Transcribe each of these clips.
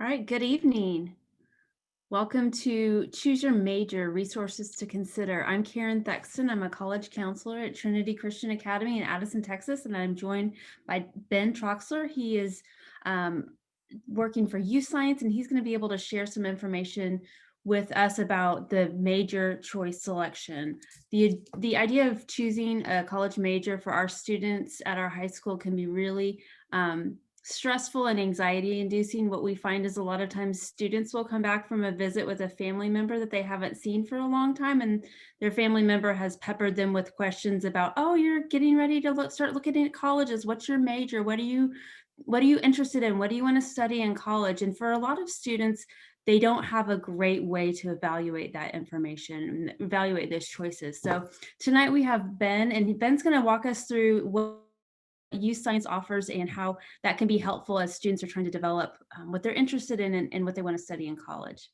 All right, good evening. Welcome to Choose Your Major Resources to Consider. I'm Karen Thexton. I'm a college counselor at Trinity Christian Academy in Addison, Texas, and I'm joined by Ben Troxler. He is working for Youth Science, and he's going to be able to share some information with us about the major choice selection. The idea of choosing a college major for our students at our high school can be really stressful and anxiety inducing. What we find is a lot of times students will come back from a visit with a family member that they haven't seen for a long time, and their family member has peppered them with questions about, oh, you're getting ready to start looking at colleges. What's your major? What are you interested in? What do you want to study in college? And for a lot of students, they don't have a great way to evaluate that information and evaluate those choices. So tonight we have Ben, and Ben's going to walk us through what Youth Science offers and how that can be helpful as students are trying to develop what they're interested in and what they want to study in college.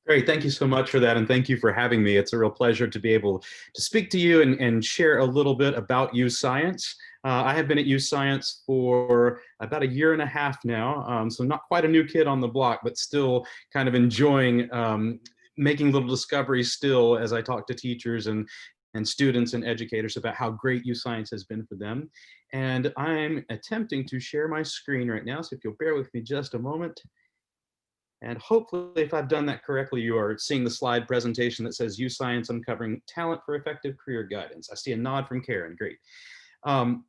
Great. Thank you so much for that. And thank you for having me. It's a real pleasure to be able to speak to you and share a little bit about Youth Science. I have been at Youth Science for about a year and a half now. So not quite a new kid on the block, but still kind of enjoying making little discoveries still as I talk to teachers and students and educators about how great Youth Science has been for them. And I'm attempting to share my screen right now. So if you'll bear with me just a moment. And hopefully, if I've done that correctly, you are seeing the slide presentation that says Youth Science Uncovering Talent for Effective Career Guidance. I see a nod from Karen, great. So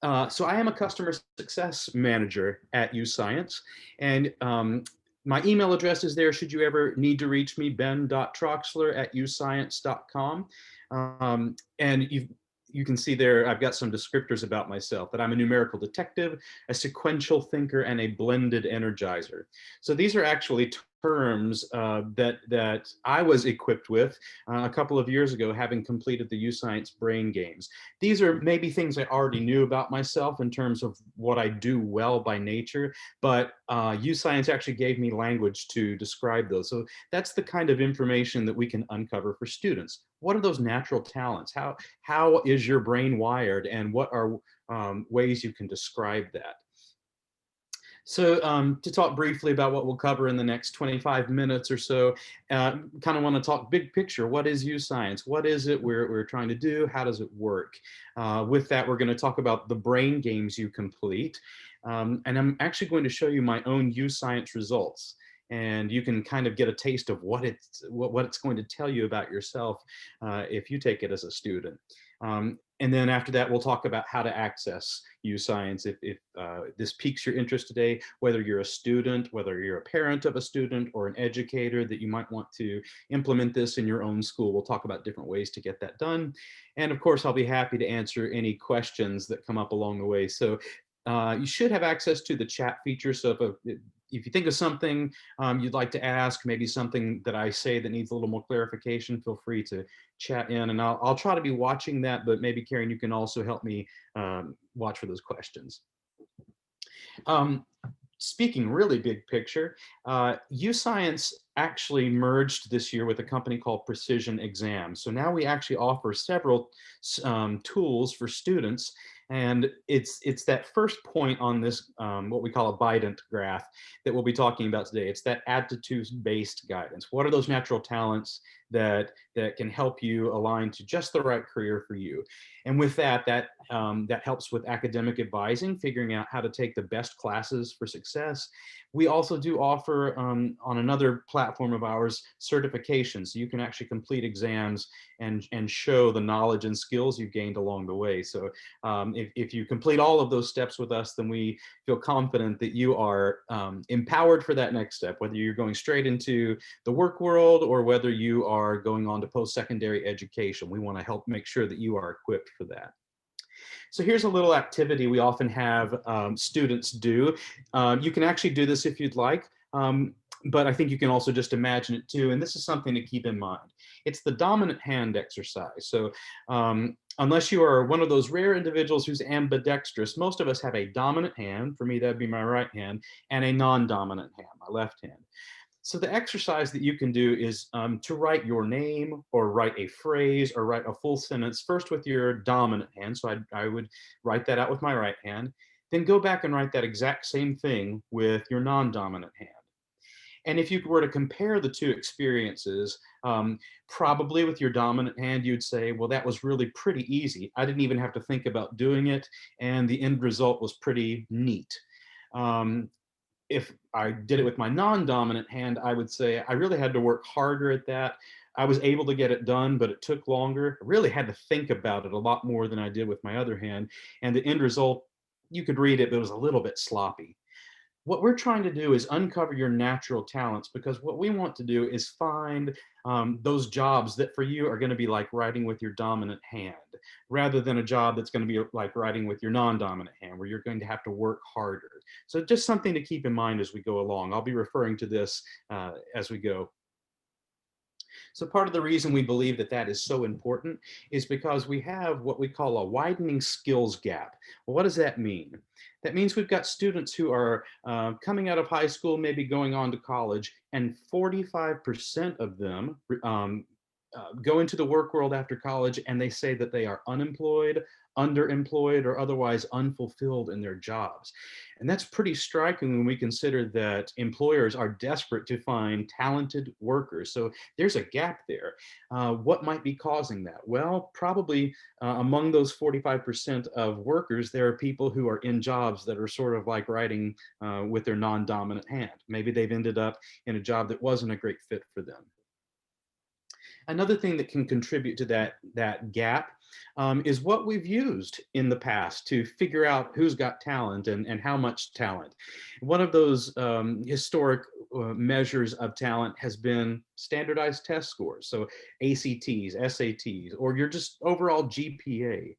I am a customer success manager at Youth Science, and my email address is there should you ever need to reach me, ben.troxler@youthscience.com. And you can see there, I've got some descriptors about myself, that I'm a numerical detective, a sequential thinker, and a blended energizer. So these are actually terms that I was equipped with a couple of years ago, having completed the Youth Science Brain Games. These are maybe things I already knew about myself in terms of what I do well by nature, but Youth Science actually gave me language to describe those. So that's the kind of information that we can uncover for students. What are those natural talents? How is your brain wired, and what are ways you can describe that? So to talk briefly about what we'll cover in the next 25 minutes or so, kind of want to talk big picture. What is Youth Science? What is it we're trying to do? How does it work? With that, we're going to talk about the brain games you complete. And I'm actually going to show you my own Youth Science results. And you can kind of get a taste of what it's going to tell you about yourself if you take it as a student. And then after that, we'll talk about how to access Youth Science if this piques your interest today, whether you're a student, whether you're a parent of a student or an educator that you might want to implement this in your own school. We'll talk about different ways to get that done. And of course, I'll be happy to answer any questions that come up along the way. So you should have access to the chat feature. So if you think of something you'd like to ask, maybe something that I say that needs a little more clarification, feel free to chat in, and I'll try to be watching that, but maybe Karen, you can also help me watch for those questions. Speaking really big picture, Youth Science actually merged this year with a company called Precision Exams. So now we actually offer several tools for students. And it's that first point on this, what we call a Bident graph, that we'll be talking about today. It's that aptitude-based guidance. What are those natural talents that can help you align to just the right career for you? And with that helps with academic advising, figuring out how to take the best classes for success. We also do offer on another platform of ours certifications. So you can actually complete exams and show the knowledge and skills you've gained along the way. So if you complete all of those steps with us, then we feel confident that you are empowered for that next step, whether you're going straight into the work world or whether you are going on to post-secondary education. We want to help make sure that you are equipped for that. So here's a little activity we often have students do. You can actually do this if you'd like, but I think you can also just imagine it too. And this is something to keep in mind. It's the dominant hand exercise. So unless you are one of those rare individuals who's ambidextrous, most of us have a dominant hand. For me, that'd be my right hand, and a non-dominant hand, my left hand. So the exercise that you can do is to write your name or write a phrase or write a full sentence first with your dominant hand. So I would write that out with my right hand. Then go back and write that exact same thing with your non-dominant hand. And if you were to compare the two experiences, probably with your dominant hand, you'd say, well, that was really pretty easy. I didn't even have to think about doing it, and the end result was pretty neat. Um, if I did it with my non-dominant hand, I would say I really had to work harder at that. I was able to get it done, but it took longer. I really had to think about it a lot more than I did with my other hand. And the end result, you could read it, but it was a little bit sloppy. What we're trying to do is uncover your natural talents, because what we want to do is find those jobs that for you are going to be like writing with your dominant hand, rather than a job that's going to be like writing with your non-dominant hand, where you're going to have to work harder. So just something to keep in mind as we go along. I'll be referring to this as we go. So part of the reason we believe that that is so important is because we have what we call a widening skills gap. Well, what does that mean? That means we've got students who are coming out of high school, maybe going on to college, and 45% of them go into the work world after college, and they say that they are unemployed, underemployed, or otherwise unfulfilled in their jobs. And that's pretty striking when we consider that employers are desperate to find talented workers. So there's a gap there. What might be causing that? Well, probably among those 45% of workers, there are people who are in jobs that are sort of like writing with their non-dominant hand. Maybe they've ended up in a job that wasn't a great fit for them. Another thing that can contribute to that gap is what we've used in the past to figure out who's got talent and how much talent. One of those historic measures of talent has been standardized test scores, so ACTs, SATs, or your just overall GPA.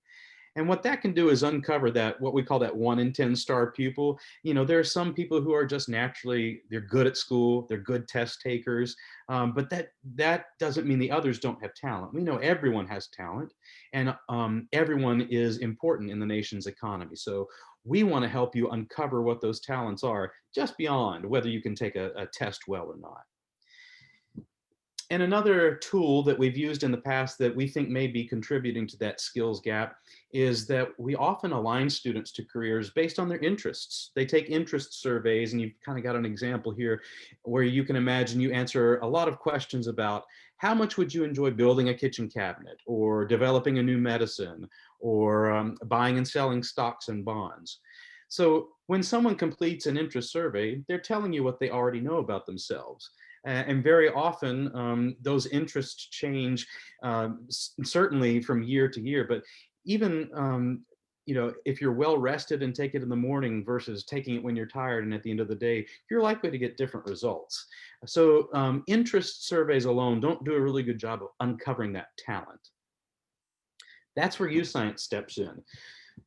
And what that can do is uncover that, what we call that 1 in 10 star pupil. You know, there are some people who are just naturally, they're good at school, they're good test takers, but that doesn't mean the others don't have talent. We know everyone has talent, and everyone is important in the nation's economy. So we want to help you uncover what those talents are, just beyond whether you can take a test well or not. And another tool that we've used in the past that we think may be contributing to that skills gap is that we often align students to careers based on their interests. They take interest surveys, and you've kind of got an example here where you can imagine you answer a lot of questions about how much would you enjoy building a kitchen cabinet, or developing a new medicine, or buying and selling stocks and bonds. So when someone completes an interest survey, they're telling you what they already know about themselves. And very often, those interests change, certainly from year to year. But even, if you're well rested and take it in the morning versus taking it when you're tired and at the end of the day, you're likely to get different results. So interest surveys alone don't do a really good job of uncovering that talent. That's where science steps in.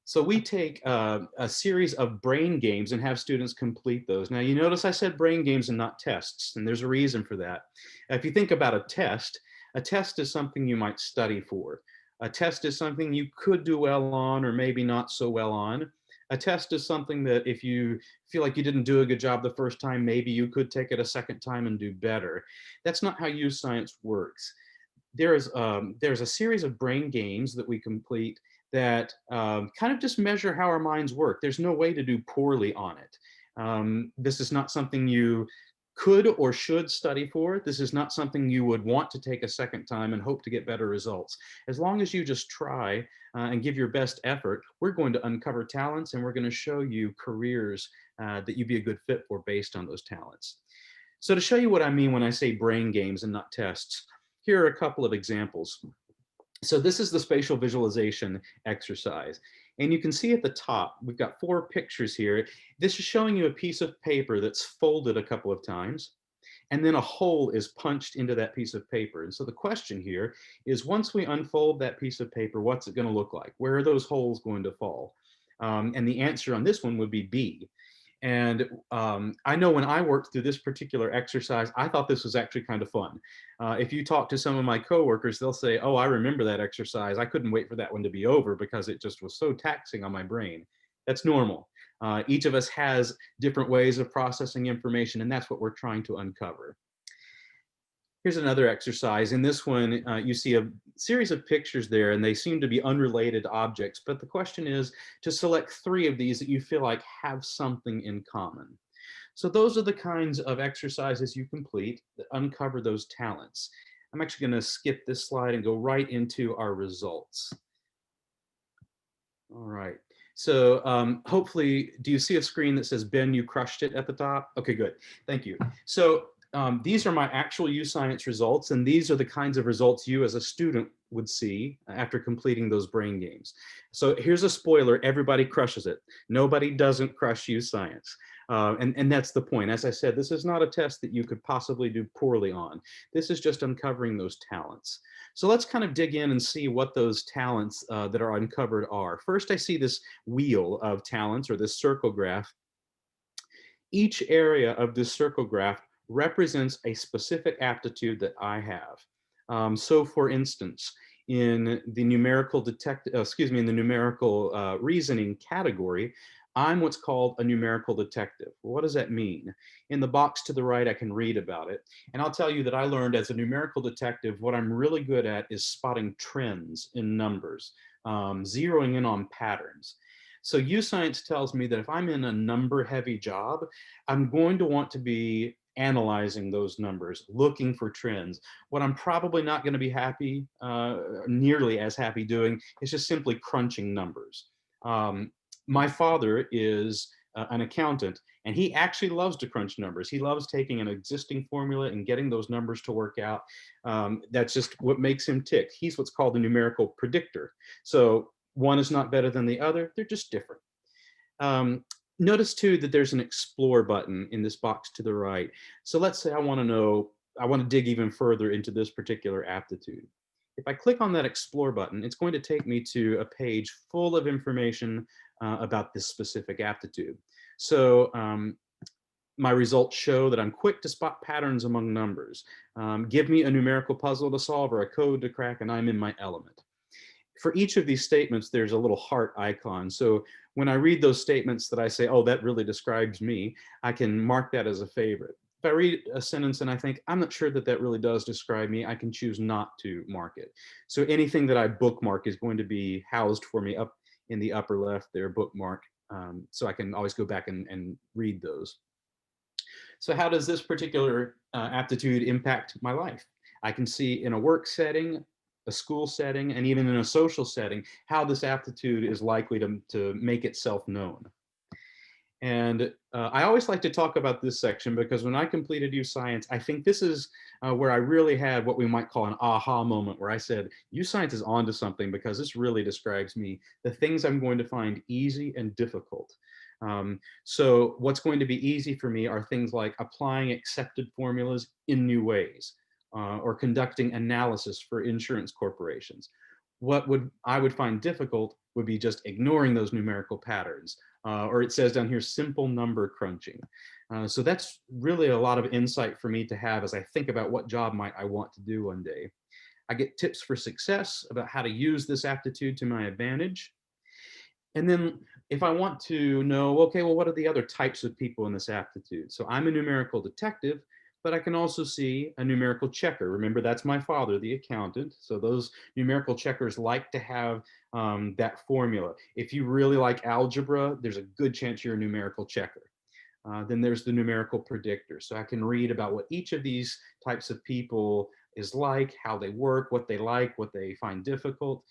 So we take a series of brain games and have students complete those. Now, you notice I said brain games and not tests, and there's a reason for that. If you think about a test is something you might study for. A test is something you could do well on or maybe not so well on. A test is something that if you feel like you didn't do a good job the first time, maybe you could take it a second time and do better. That's not how science works. There's a series of brain games that we complete that kind of just measure how our minds work. There's no way to do poorly on it. This is not something you could or should study for. This is not something you would want to take a second time and hope to get better results. As long as you just try and give your best effort, we're going to uncover talents, and we're going to show you careers that you'd be a good fit for based on those talents. So to show you what I mean when I say brain games and not tests, here are a couple of examples. So this is the spatial visualization exercise. And you can see at the top, we've got 4 pictures here. This is showing you a piece of paper that's folded a couple of times, and then a hole is punched into that piece of paper. And so the question here is, once we unfold that piece of paper, what's it going to look like? Where are those holes going to fall? And the answer on this one would be B. And I know when I worked through this particular exercise, I thought this was actually kind of fun. If you talk to some of my coworkers, they'll say, oh, I remember that exercise. I couldn't wait for that one to be over because it just was so taxing on my brain. That's normal. Each of us has different ways of processing information, and that's what we're trying to uncover. Here's another exercise. In this one, you see a series of pictures there, and they seem to be unrelated objects. But the question is to select 3 of these that you feel like have something in common. So those are the kinds of exercises you complete that uncover those talents. I'm actually going to skip this slide and go right into our results. All right. So hopefully, do you see a screen that says, Ben, you crushed it at the top? Okay, good. Thank you. So these are my actual U-Science results, and these are the kinds of results you as a student would see after completing those brain games. So here's a spoiler, everybody crushes it. Nobody doesn't crush U-Science. And that's the point. As I said, this is not a test that you could possibly do poorly on. This is just uncovering those talents. So let's kind of dig in and see what those talents that are uncovered are. First, I see this wheel of talents, or this circle graph. Each area of this circle graph represents a specific aptitude that I have. So for instance, in the numerical in the numerical reasoning category, I'm what's called a numerical detective. What does that mean? In the box to the right, I can read about it. And I'll tell you that I learned as a numerical detective, what I'm really good at is spotting trends in numbers, zeroing in on patterns. So U-Science tells me that if I'm in a number heavy job, I'm going to want to be analyzing those numbers, looking for trends. What I'm probably not going to be nearly as happy doing is just simply crunching numbers. My father is an accountant, and he actually loves to crunch numbers. He loves taking an existing formula and getting those numbers to work out. That's just what makes him tick. He's what's called a numerical predictor. So one is not better than the other. They're just different. Notice too that there's an explore button in this box to the right. So let's say I want to dig even further into this particular aptitude. If I click on that explore button, it's going to take me to a page full of information about this specific aptitude. So my results show that I'm quick to spot patterns among numbers. Give me a numerical puzzle to solve or a code to crack, and I'm in my element. For each of these statements, there's a little heart icon. So when I read those statements that I say, oh, that really describes me, I can mark that as a favorite. If I read a sentence and I think, I'm not sure that that really does describe me, I can choose not to mark it. So anything that I bookmark is going to be housed for me up in the upper left there, bookmark. So I can always go back and read those. So how does this particular aptitude impact my life? I can see in a work setting, a school setting, and even in a social setting, how this aptitude is likely to make itself known. And I always like to talk about this section because when I completed U-Science, I think this is where I really had what we might call an aha moment, where I said, U-Science is onto something because this really describes me, the things I'm going to find easy and difficult. So what's going to be easy for me are things like applying accepted formulas in new ways, or conducting analysis for insurance corporations. What I would find difficult would be just ignoring those numerical patterns. Or it says down here, simple number crunching. So that's really a lot of insight for me to have as I think about what job might I want to do one day. I get tips for success about how to use this aptitude to my advantage. And then if I want to know, okay, well, what are the other types of people in this aptitude? So I'm a numerical detective, but I can also see a numerical checker. Remember, that's my father, the accountant. So those numerical checkers like to have that formula. If you really like algebra, there's a good chance you're a numerical checker. Then there's the numerical predictor. So I can read about what each of these types of people is like, how they work, what they like, what they find difficult.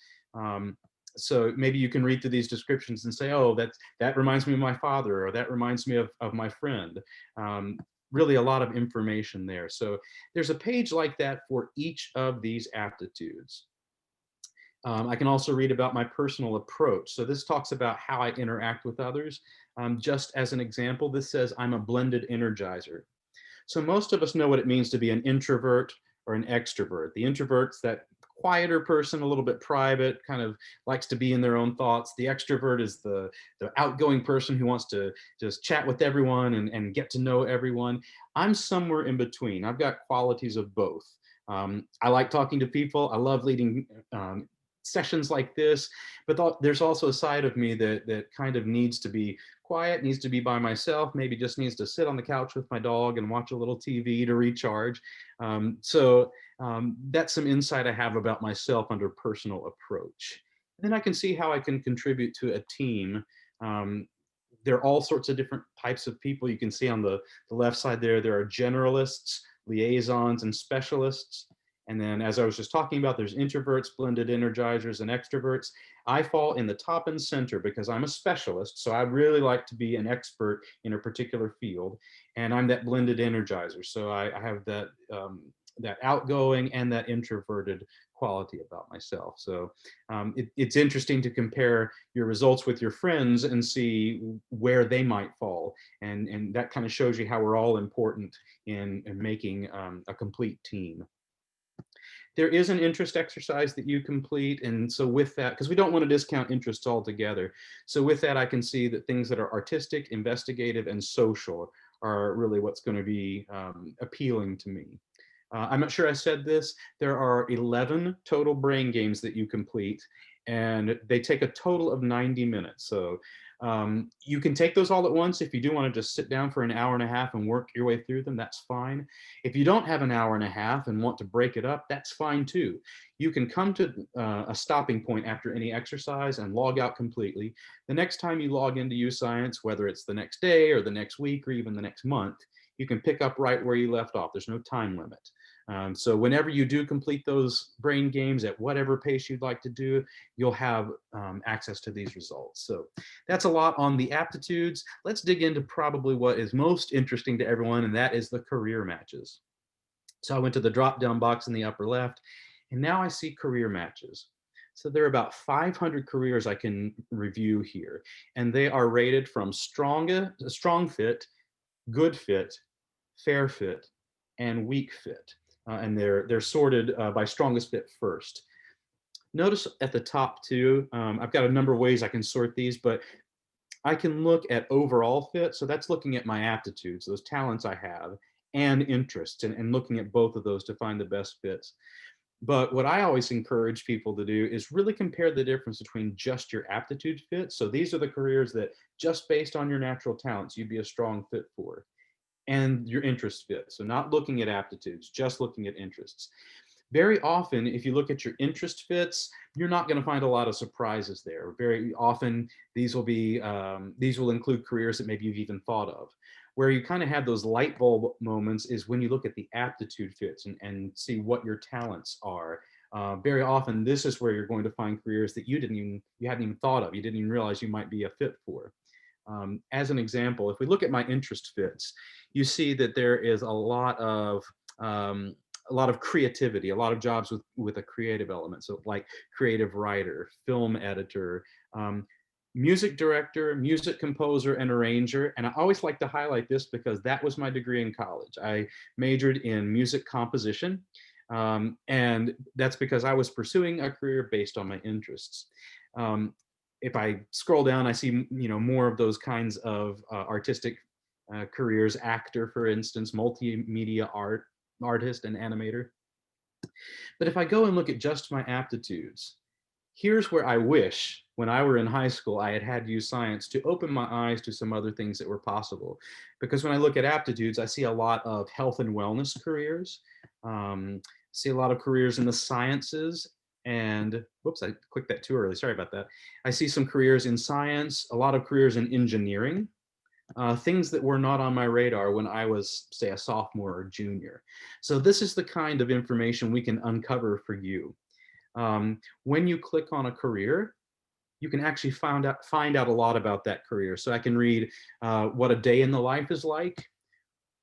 So maybe you can read through these descriptions and say, oh, that reminds me of my father, or that reminds me of my friend. Really a lot of information there. So there's a page like that for each of these aptitudes. I can also read about my personal approach. So this talks about how I interact with others. Just as an example, this says I'm a blended energizer. So most of us know what it means to be an introvert or an extrovert. The introvert's that quieter person, a little bit private, kind of likes to be in their own thoughts. The extrovert is the outgoing person who wants to just chat with everyone and get to know everyone. I'm somewhere in between. I've got qualities of both. I like talking to people. I love leading sessions like this, but there's also a side of me that kind of needs to be quiet, needs to be by myself, maybe just needs to sit on the couch with my dog and watch a little TV to recharge. That's some insight I have about myself under personal approach. Then I can see how I can contribute to a team. Um, there are all sorts of different types of people. You can see on the left side there are generalists, liaisons, and specialists. And then, as I was just talking about, there's introverts, blended energizers, and extroverts. I fall in the top and center because I'm a specialist. So I really like to be an expert in a particular field. And I'm that blended energizer. So I have that outgoing and that introverted quality about myself. So it's interesting to compare your results with your friends and see where they might fall. And that kind of shows you how we're all important in making a complete team. There is an interest exercise that you complete. And so with that, because we don't want to discount interests altogether. So with that, I can see that things that are artistic, investigative, and social are really what's going to be appealing to me. I'm not sure I said this. There are 11 total brain games that you complete, and they take a total of 90 minutes. So you can take those all at once. If you do want to just sit down for an hour and a half and work your way through them, that's fine. If you don't have an hour and a half and want to break it up, that's fine too. You can come to a stopping point after any exercise and log out completely. The next time you log into UScience, whether it's the next day or the next week or even the next month, you can pick up right where you left off. There's no time limit. So whenever you do complete those brain games at whatever pace you'd like to do, you'll have access to these results. So that's a lot on the aptitudes. Let's dig into probably what is most interesting to everyone, and that is the career matches. So I went to the drop-down box in the upper left, and now I see career matches. So there are about 500 careers I can review here, and they are rated from strong fit, good fit, fair fit, and weak fit. And they're sorted by strongest fit first. Notice at the top two, I've got a number of ways I can sort these, but I can look at overall fit. So that's looking at my aptitudes, those talents I have, and interests, and looking at both of those to find the best fits. But what I always encourage people to do is really compare the difference between just your aptitude fit. So these are the careers that just based on your natural talents, you'd be a strong fit for, and your interest fit. So not looking at aptitudes, just looking at interests. Very often, if you look at your interest fits, you're not going to find a lot of surprises there. Very often, these will include careers that maybe you've even thought of. Where you kind of have those light bulb moments is when you look at the aptitude fits and see what your talents are. Very often, this is where you're going to find careers that you hadn't even thought of, you didn't even realize you might be a fit for. As an example, if we look at my interest fits, you see that there is a lot of creativity, a lot of jobs with a creative element. So like creative writer, film editor, music director, music composer, and arranger. And I always like to highlight this because that was my degree in college. I majored in music composition. And that's because I was pursuing a career based on my interests. If I scroll down, I see more of those kinds of artistic careers, actor, for instance, multimedia artist and animator. But if I go and look at just my aptitudes, here's where I wish when I were in high school I had UScience to open my eyes to some other things that were possible. Because when I look at aptitudes, I see a lot of health and wellness careers, see a lot of careers in the sciences, and whoops, I clicked that too early. Sorry about that. I see some careers in science, a lot of careers in engineering, things that were not on my radar when I was, say, a sophomore or junior. So this is the kind of information we can uncover for you. When you click on a career, you can actually find out a lot about that career. So I can read what a day in the life is like.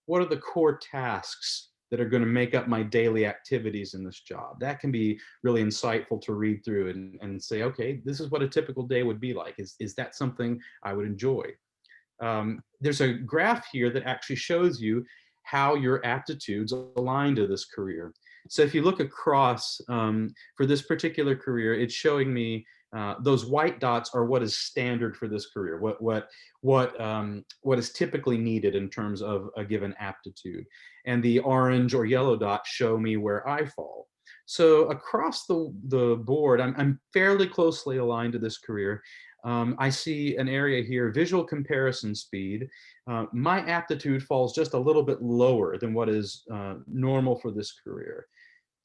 What are the core tasks that are going to make up my daily activities in this job? That can be really insightful to read through and say, okay, this is what a typical day would be like. Is that something I would enjoy? There's a graph here that actually shows you how your aptitudes align to this career. So if you look across for this particular career, it's showing me those white dots are what is standard for this career, what is typically needed in terms of a given aptitude. And the orange or yellow dots show me where I fall. So across the board, I'm fairly closely aligned to this career. I see an area here, visual comparison speed. My aptitude falls just a little bit lower than what is normal for this career.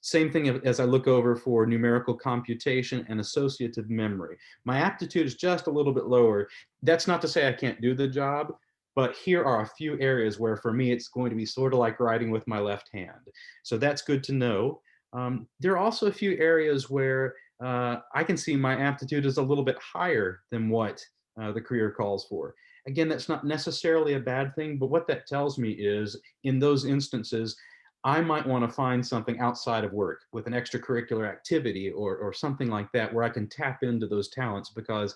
Same thing as I look over for numerical computation and associative memory. My aptitude is just a little bit lower. That's not to say I can't do the job, but here are a few areas where for me it's going to be sort of like writing with my left hand. So that's good to know. There are also a few areas where I can see my aptitude is a little bit higher than what the career calls for. Again, that's not necessarily a bad thing, but what that tells me is in those instances, I might want to find something outside of work with an extracurricular activity or something like that where I can tap into those talents because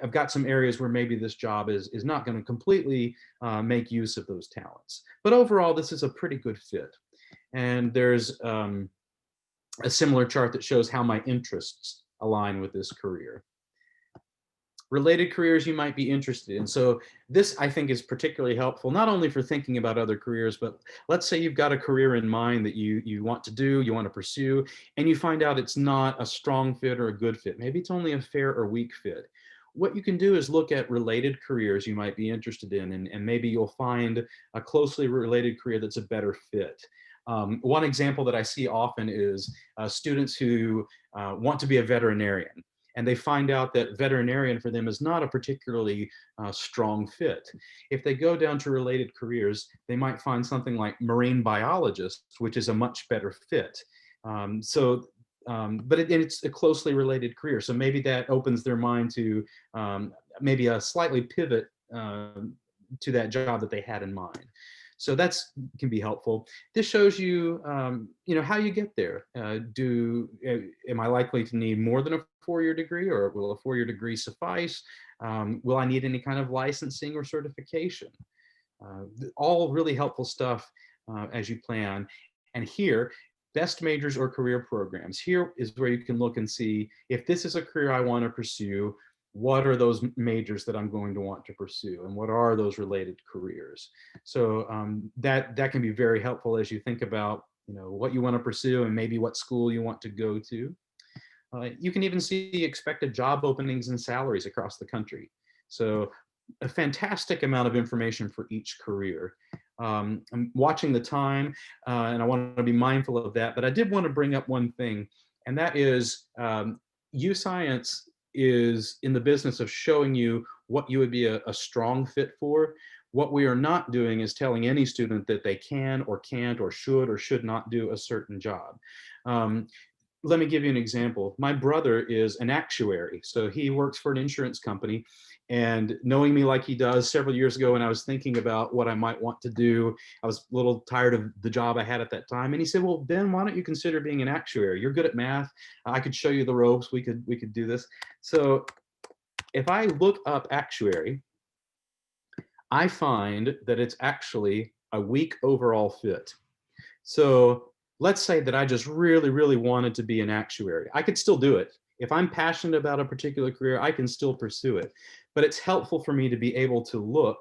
I've got some areas where maybe this job is not going to completely make use of those talents. But overall, this is a pretty good fit. And there's a similar chart that shows how my interests align with this career. Related careers you might be interested in. So this I think is particularly helpful, not only for thinking about other careers, but let's say you've got a career in mind that you want to do, you want to pursue, and you find out it's not a strong fit or a good fit. Maybe it's only a fair or weak fit. What you can do is look at related careers you might be interested in, and maybe you'll find a closely related career that's a better fit. One example that I see often is students who want to be a veterinarian and they find out that veterinarian for them is not a particularly strong fit. If they go down to related careers, they might find something like marine biologist, which is a much better fit. But it's a closely related career. So maybe that opens their mind to maybe a slightly pivot to that job that they had in mind. So that's can be helpful. This shows you, how you get there. Am I likely to need more than a four-year degree, or will a four-year degree suffice? Will I need any kind of licensing or certification? All really helpful stuff as you plan. And here, best majors or career programs. Here is where you can look and see if this is a career I want to pursue, what are those majors that I'm going to want to pursue, and what are those related careers. So that can be very helpful as you think about what you want to pursue and maybe what school you want to go to. You can even see expected job openings and salaries across the country. So a fantastic amount of information for each career. I'm watching the time and I want to be mindful of that, but I did want to bring up one thing, and that is UScience is in the business of showing you what you would be a strong fit for. What we are not doing is telling any student that they can or can't or should not do a certain job. Let me give you an example. My brother is an actuary, so he works for an insurance company. And knowing me like he does, several years ago when I was thinking about what I might want to do, I was a little tired of the job I had at that time. And he said, well, Ben, why don't you consider being an actuary? You're good at math. I could show you the ropes. We could do this. So if I look up actuary, I find that it's actually a weak overall fit. So let's say that I just really, really wanted to be an actuary. I could still do it. If I'm passionate about a particular career, I can still pursue it. But it's helpful for me to be able to look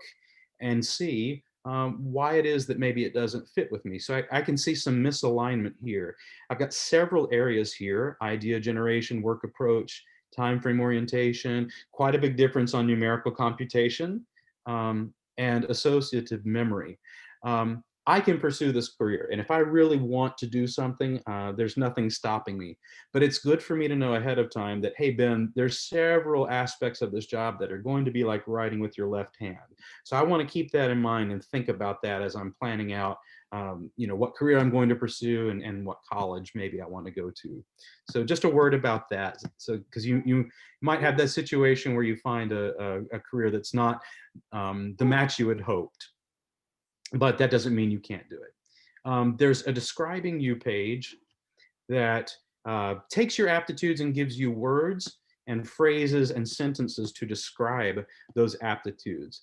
and see why it is that maybe it doesn't fit with me. So I can see some misalignment here. I've got several areas here: idea generation, work approach, time frame orientation, quite a big difference on numerical computation, and associative memory. I can pursue this career. And if I really want to do something, there's nothing stopping me. But it's good for me to know ahead of time that, hey, Ben, there's several aspects of this job that are going to be like writing with your left hand. So I want to keep that in mind and think about that as I'm planning out, what career I'm going to pursue and what college maybe I want to go to. So just a word about that. So because you might have that situation where you find a career that's not the match you had hoped, but that doesn't mean you can't do it. There's a describing you page that takes your aptitudes and gives you words and phrases and sentences to describe those aptitudes.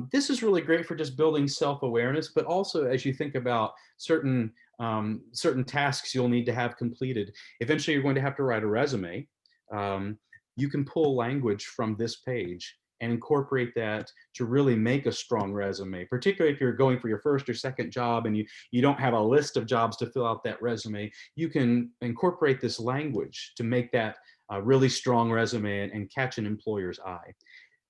This is really great for just building self-awareness, but also as you think about certain tasks you'll need to have completed. Eventually, you're going to have to write a resume. You can pull language from this page and incorporate that to really make a strong resume, particularly if you're going for your first or second job and you don't have a list of jobs to fill out that resume. You can incorporate this language to make that a really strong resume and catch an employer's eye.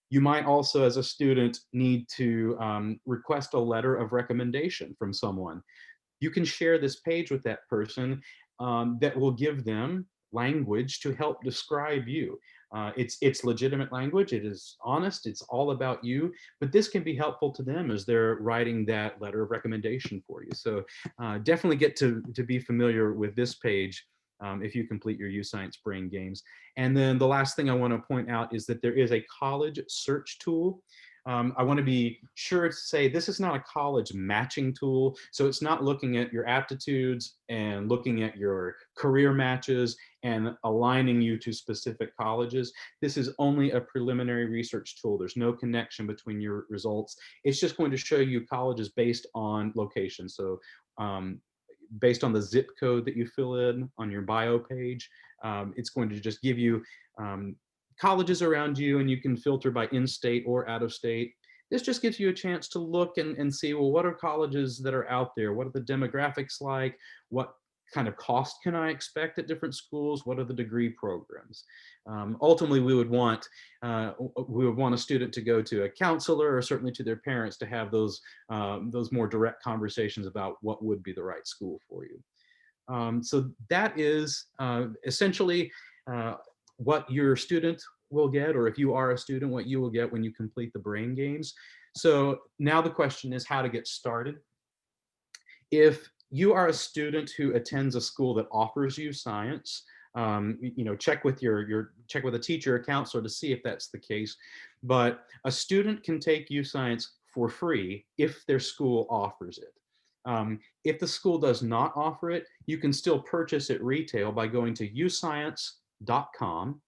You might also, as a student, need to request a letter of recommendation from someone. You can share this page with that person that will give them language to help describe you. It's legitimate language. It is honest. It's all about you. But this can be helpful to them as they're writing that letter of recommendation for you. So definitely get to be familiar with this page if you complete your UScience Brain Games. And then the last thing I want to point out is that there is a college search tool. I want to be sure to say this is not a college matching tool. So it's not looking at your aptitudes and looking at your career matches and aligning you to specific colleges. This is only a preliminary research tool. There's no connection between your results. It's just going to show you colleges based on location. So based on the zip code that you fill in on your bio page, it's going to just give you colleges around you, and you can filter by in-state or out of state. This just gives you a chance to look and see, well, what are colleges that are out there? What are the demographics like? What kind of cost can I expect at different schools? What are the degree programs? Ultimately, we would want a student to go to a counselor or certainly to their parents to have those more direct conversations about what would be the right school for you. So that is essentially what your student will get, or if you are a student, what you will get when you complete the brain games. So now the question is how to get started. If you are a student who attends a school that offers you science, check with check with a teacher or counselor to see if that's the case. But a student can take UScience for free if their school offers it. If the school does not offer it, you can still purchase it retail by going to uscience.com.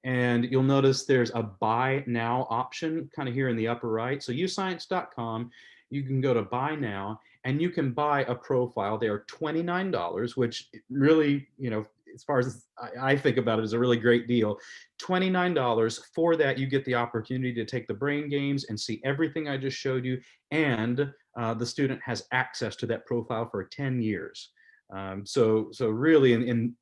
And you'll notice there's a buy now option kind of here in the upper right. So uscience.com, you can go to buy now and you can buy a profile. They are $29, which really, as far as I think about it, is a really great deal. $29. For that, you get the opportunity to take the brain games and see everything I just showed you. And the student has access to that profile for 10 years. So really in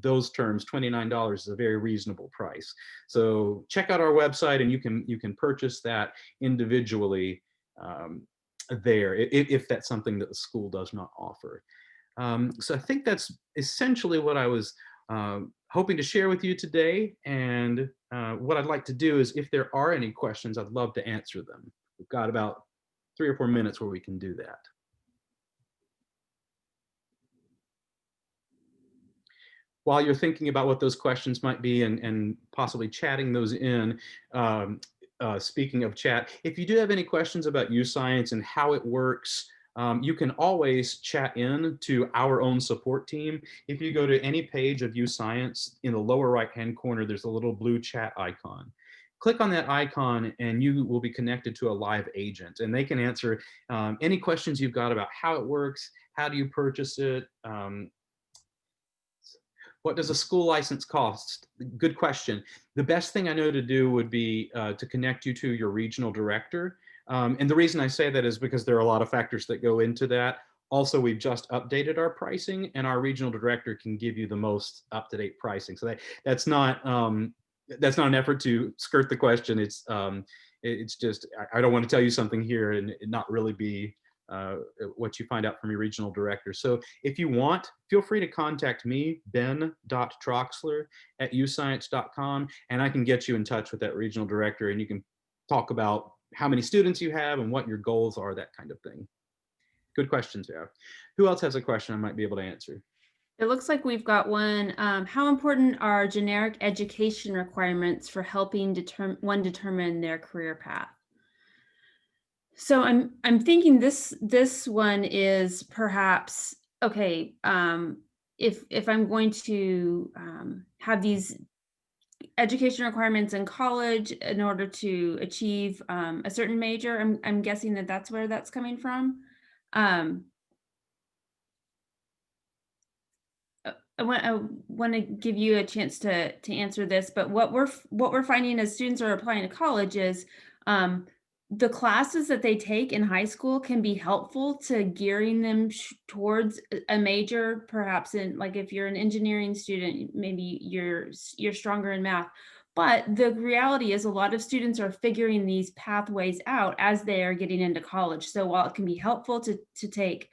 those terms, $29 is a very reasonable price. So check out our website and you can purchase that individually there if that's something that the school does not offer. So I think that's essentially what I was hoping to share with you today. And what I'd like to do is, if there are any questions, I'd love to answer them. We've got about 3 or 4 minutes where we can do that. While you're thinking about what those questions might be and possibly chatting those in, speaking of chat, if you do have any questions about UScience and how it works, you can always chat in to our own support team. If you go to any page of UScience, in the lower right-hand corner, there's a little blue chat icon. Click on that icon and you will be connected to a live agent, and they can answer any questions you've got about how it works, how do you purchase it, what does a school license cost? Good question. The best thing I know to do would be to connect you to your regional director. And the reason I say that is because there are a lot of factors that go into that. Also, we've just updated our pricing, and our regional director can give you the most up-to-date pricing. So that's not an effort to skirt the question. It's just I don't want to tell you something here and it not really be what you find out from your regional director. So if you want, feel free to contact me, ben.troxler@uscience.com, and I can get you in touch with that regional director, and you can talk about how many students you have and what your goals are, that kind of thing. Good questions, yeah. Who else has a question I might be able to answer? It looks like we've got one. How important are generic education requirements for helping one determine their career path? So I'm thinking this one is perhaps okay. If I'm going to have these education requirements in college in order to achieve a certain major, I'm guessing that that's where that's coming from. Um, I want to give you a chance to answer this, but what we're finding as students are applying to college is um, the classes that they take in high school can be helpful to gearing them towards a major, perhaps in like if you're an engineering student, maybe you're stronger in math. But the reality is a lot of students are figuring these pathways out as they are getting into college. So while it can be helpful to take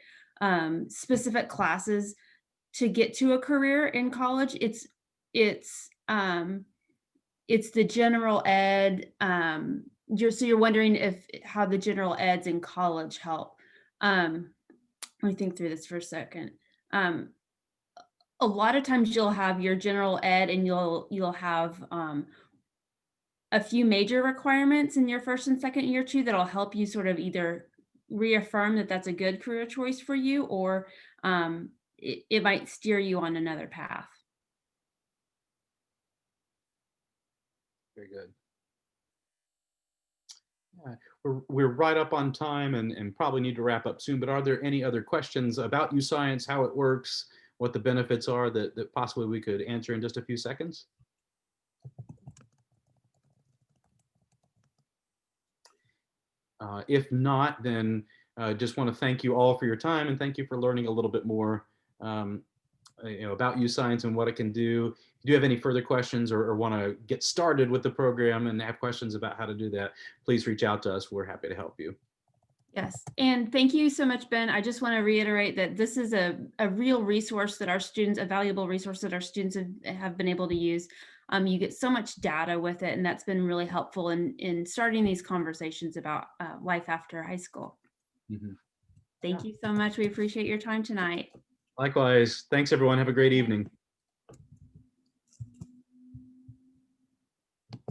specific classes to get to a career in college, it's um it's the general ed, you're wondering if how the general eds in college help. Um, Let me think through this for a second. Um, a lot of times you'll have your general ed and you'll have a few major requirements in your first and second year too that'll help you sort of either reaffirm that that's a good career choice for you, or it might steer you on another path. Very good. Yeah, we're right up on time and probably need to wrap up soon, but are there any other questions about science, how it works, what the benefits are that possibly we could answer in just a few seconds? If not, then just want to thank you all for your time and thank you for learning a little bit more um, about science and what it can do. If you do have any further questions or want to get started with the program and have questions about how to do that, please reach out to us. We're happy to help you. Yes, and thank you so much, Ben. I just want to reiterate that this is a real resource that our students, a valuable resource that our students have been able to use. You get so much data with it, and that's been really helpful in starting these conversations about life after high school. Mhm. Thank Yeah. you so much. We appreciate your time tonight. Likewise. Thanks, everyone. Have a great evening.